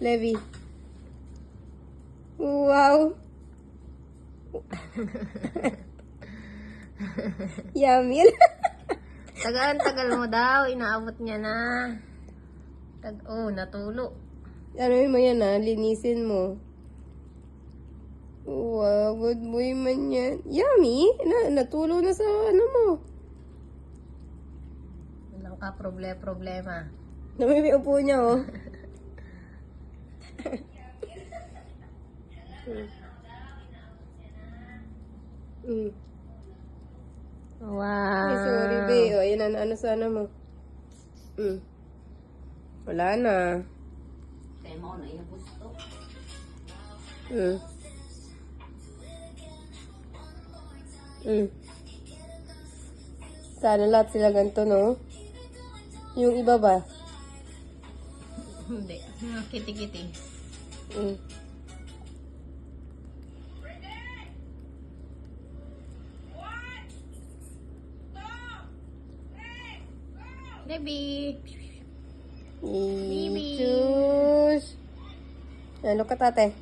Levi. Wow. Yummy. Tagal mo daw. Inaabot niya na. Natulo. Ano mo yan linisin mo. Wow, good boy man yan. Yummy. Natulo na sa ano mo. Walang ka problema. Namimi upo niya oh. Wow. Ay, sorry, babe. O, yan, ano sana mo? Wala na. Kaya mo na yung gusto. Sana lahat sila ganito, no? Yung iba ba? Hindi. Kiti-kiti. Baby. Choose. Look at ate.